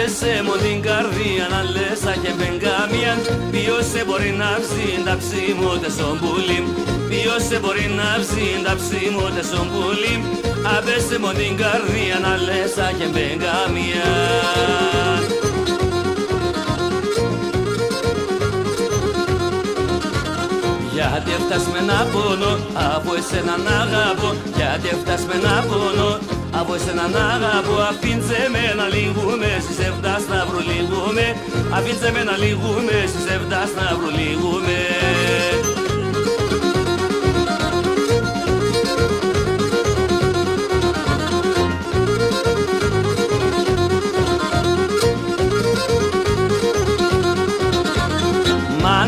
Άπεσε μου την καρδία να λες και μπεν καμία. Ποιος σε μπορεί να ψήν τα ψήμωτε στον πουλί. Ποιος σε μπορεί να ψήν τα ψήμωτε στον πουλί. Άπεσε μου την καρδία να λες και μπεν καμία. Γιατί έφτασμε να πόνο, από εσένα να αγαπώ. Γιατί έφτασμε να πόνο, από εσένα να αγαπώ. Αφήνσε με να λυγούμε, στις 7 να προλυγούμε. Αφήνσε με να λυγούμε, στις 7 να προλυγούμε.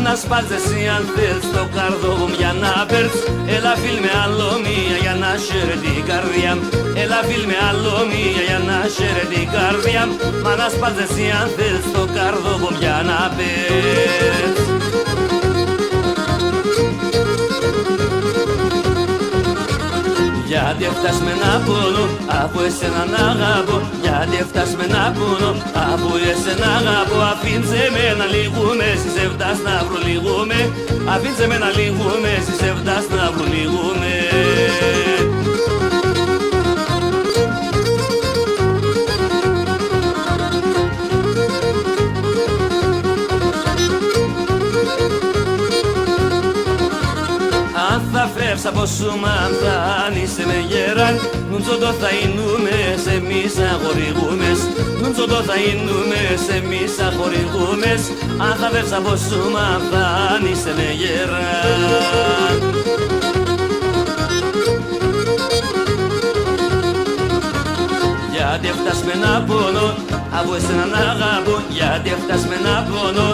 Να σπάζεις εσύ αν θέλεις το καρδό μου για να παίρνεις. Έλα φίλ με άλλο μία για να χαίρε την καρδιά. Έλα φίλ με άλλο μία για να χαίρε την καρδιά. Μα να σπάζεις εσύ αν θέλεις το καρδό μου για να παίρνεις. Γιατί έφτασμε να πόνο, από εσένα να αγαπώ. Γιατί έφτασμε να πόνο, από εσένα αγαπώ. Αφήνσε με να λυγούμε, στις 7 να προλυγούμε. Αφήνσε με να λυγούμε, στις 7 να προλυγούμε. Αν θα φεύγεις από σούμα, αν είσαι με γεράν. Νουντζοντό θα είνουμε, σε εμείς αγορηγούμες. Νουντζοντό θα είνουμε, σε εμείς αγορηγούμες. Αν θα φεύγεις από σούμα, αν είσαι με γεράν. Γιατί έφτασμε να πόνο, από εσένα να αγαπώ. Γιατί έφτασμε να πόνο,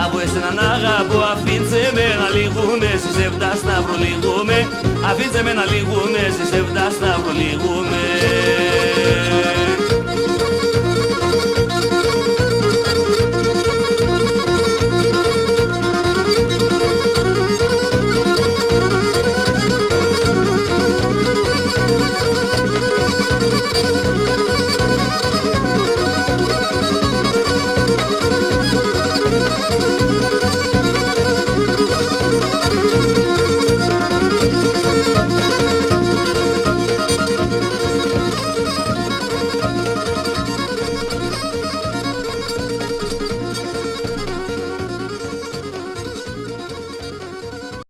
από εσένα να αγαπώ. Αφήνσε με να λυγούμε, στις 7 να προλυγούμε. Αφήνσε με να λυγούμε, στις 7 να προλυγούμε.